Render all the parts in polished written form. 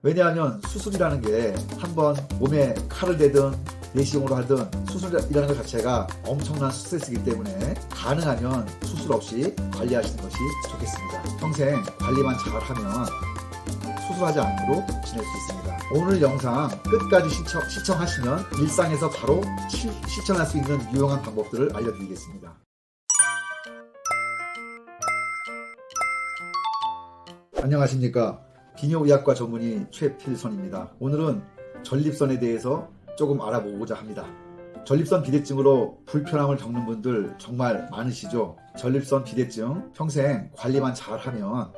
왜냐하면 수술이라는 게 한번 몸에 칼을 대든 내시경으로 하든 수술이라는 것 자체가 엄청난 스트레스이기 때문에 가능하면 수술 없이 관리하시는 것이 좋겠습니다. 평생 관리만 잘하면 수술하지 않고도 지낼 수 있습니다. 오늘 영상 끝까지 시청하시면 일상에서 바로 실천할 수 있는 유용한 방법들을 알려드리겠습니다. 안녕하십니까. 비뇨의학과 전문의 최필선입니다. 오늘은 전립선에 대해서 조금 알아보고자 합니다. 전립선 비대증으로 불편함을 겪는 분들 정말 많으시죠? 전립선 비대증 평생 관리만 잘하면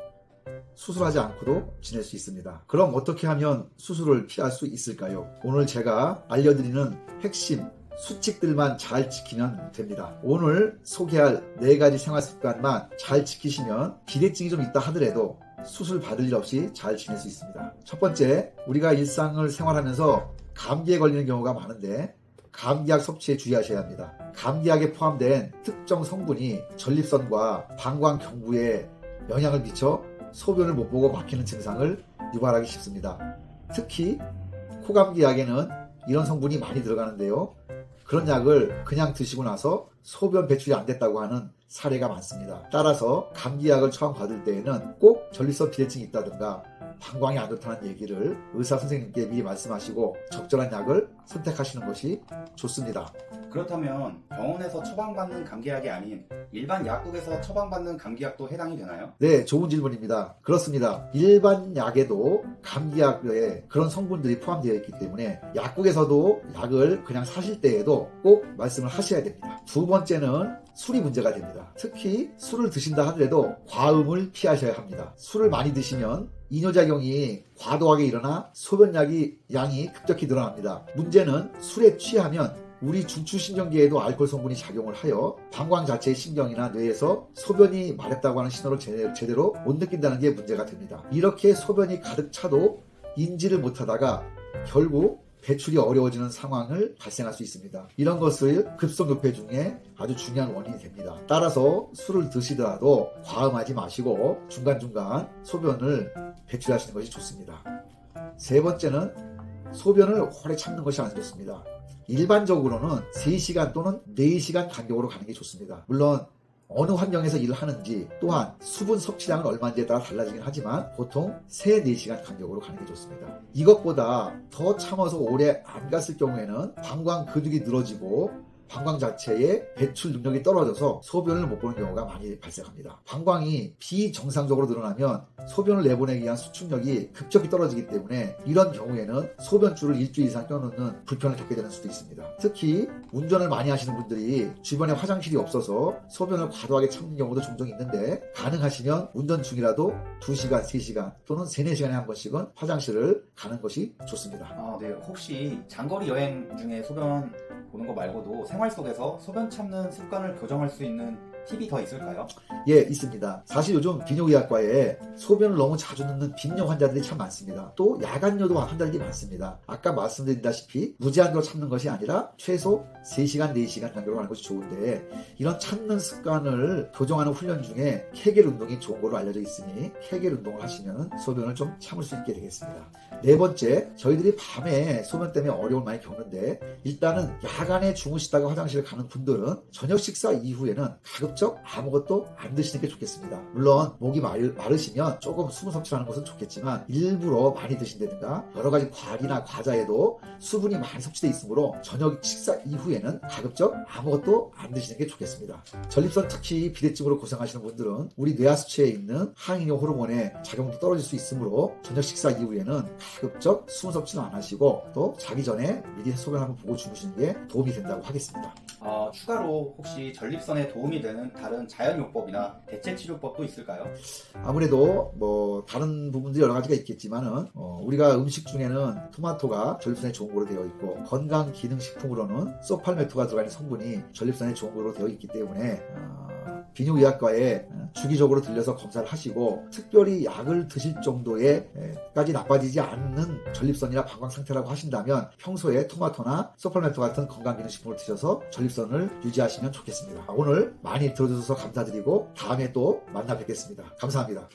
수술하지 않고도 지낼 수 있습니다. 그럼 어떻게 하면 수술을 피할 수 있을까요? 오늘 제가 알려드리는 핵심 수칙들만 잘 지키면 됩니다. 오늘 소개할 4가지 생활습관만 잘 지키시면 비대증이 좀 있다 하더라도 수술 받을 일 없이 잘 지낼 수 있습니다. 첫 번째, 우리가 일상을 생활하면서 감기에 걸리는 경우가 많은데 감기약 섭취에 주의하셔야 합니다. 감기약에 포함된 특정 성분이 전립선과 방광경부에 영향을 미쳐 소변을 못 보고 막히는 증상을 유발하기 쉽습니다. 특히 코감기약에는 이런 성분이 많이 들어가는데요. 그런 약을 그냥 드시고 나서 소변 배출이 안 됐다고 하는 사례가 많습니다. 따라서 감기약을 처음 받을 때에는 꼭 전립선 비대증이 있다든가 방광이 안 좋다는 얘기를 의사 선생님께 미리 말씀하시고 적절한 약을 선택하시는 것이 좋습니다. 그렇다면 병원에서 처방받는 감기약이 아닌 일반 약국에서 처방받는 감기약도 해당이 되나요? 네, 좋은 질문입니다. 그렇습니다. 일반 약에도 감기약에 그런 성분들이 포함되어 있기 때문에 약국에서도 약을 그냥 사실 때에도 꼭 말씀을 하셔야 됩니다. 두 번째는 술이 문제가 됩니다. 특히 술을 드신다 하더라도 과음을 피하셔야 합니다. 술을 많이 드시면 이뇨작용이 과도하게 일어나 소변량이 급격히 늘어납니다. 문제는 술에 취하면 우리 중추신경계에도 알코올 성분이 작용을 하여 방광 자체의 신경이나 뇌에서 소변이 마렵다고 하는 신호를 제대로 못 느낀다는 게 문제가 됩니다. 이렇게 소변이 가득 차도 인지를 못하다가 결국 배출이 어려워지는 상황을 발생할 수 있습니다. 이런 것을 급성요폐 중에 아주 중요한 원인이 됩니다. 따라서 술을 드시더라도 과음하지 마시고 중간중간 소변을 배출하시는 것이 좋습니다. 세 번째는 소변을 오래 참는 것이 안 좋습니다. 일반적으로는 3시간 또는 4시간 간격으로 가는 게 좋습니다. 물론 어느 환경에서 일을 하는지 또한 수분 섭취량은 얼마인지에 따라 달라지긴 하지만 보통 3-4시간 간격으로 가는 게 좋습니다. 이것보다 더 참아서 오래 안 갔을 경우에는 방광 근육이 늘어지고 방광 자체의 배출 능력이 떨어져서 소변을 못 보는 경우가 많이 발생합니다. 방광이 비정상적으로 늘어나면 소변을 내보내기 위한 수축력이 급격히 떨어지기 때문에 이런 경우에는 소변줄을 일주일 이상 껴놓는 불편을 겪게 되는 수도 있습니다. 특히 운전을 많이 하시는 분들이 주변에 화장실이 없어서 소변을 과도하게 참는 경우도 종종 있는데 가능하시면 운전 중이라도 2시간, 3시간 또는 3-4시간에 한 번씩은 화장실을 가는 것이 좋습니다. 네. 혹시 장거리 여행 중에 소변 보는 거 말고도 생활 속에서 소변 참는 습관을 교정할 수 있는 팁이 더 있을까요? 예, 있습니다. 사실 요즘 비뇨의학과에 소변을 너무 자주 넣는 빈뇨 환자들이 참 많습니다. 또 야간뇨도 환자들이 많습니다. 아까 말씀드린다시피 무제한으로 참는 것이 아니라 최소 3시간, 4시간 간격으로 하는 것이 좋은데 이런 참는 습관을 교정하는 훈련 중에 케겔 운동이 좋은 걸로 알려져 있으니 케겔 운동을 하시면 소변을 좀 참을 수 있게 되겠습니다. 네 번째, 저희들이 밤에 소변 때문에 어려움을 많이 겪는데 일단은 야간에 주무시다가 화장실을 가는 분들은 저녁 식사 이후에는 가급적 아무것도 안 드시는 게 좋겠습니다. 물론 목이 마르시면 조금 수분 섭취하는 것은 좋겠지만 일부러 많이 드신다든가 여러 가지 과일이나 과자에도 수분이 많이 섭취되어 있으므로 저녁 식사 이후에는 가급적 아무것도 안 드시는 게 좋겠습니다. 전립선 특히 비대증으로 고생하시는 분들은 우리 뇌하수체에 있는 항이뇨 호르몬의 작용도 떨어질 수 있으므로 저녁 식사 이후에는 가급적 수분 섭취는 안 하시고 또 자기 전에 미리 소변 한번 보고 주무시는 게 도움이 된다고 하겠습니다. 추가로 혹시 전립선에 도움이 되는 다른 자연요법이나 대체치료법도 있을까요? 아무래도 다른 부분들이 여러 가지가 있겠지만은 우리가 음식 중에는 토마토가 전립선에 좋은 거로 되어 있고 건강기능식품으로는 소팔메토가 들어가 있는 성분이 전립선에 좋은 거로 되어 있기 때문에 비뇨의학과에 주기적으로 들려서 검사를 하시고 특별히 약을 드실 정도에까지 나빠지지 않는 전립선이나 방광 상태라고 하신다면 평소에 토마토나 소팔메토 같은 건강기능식품을 드셔서 전립선을 유지하시면 좋겠습니다. 오늘 많이 들어주셔서 감사드리고 다음에 또 만나 뵙겠습니다. 감사합니다.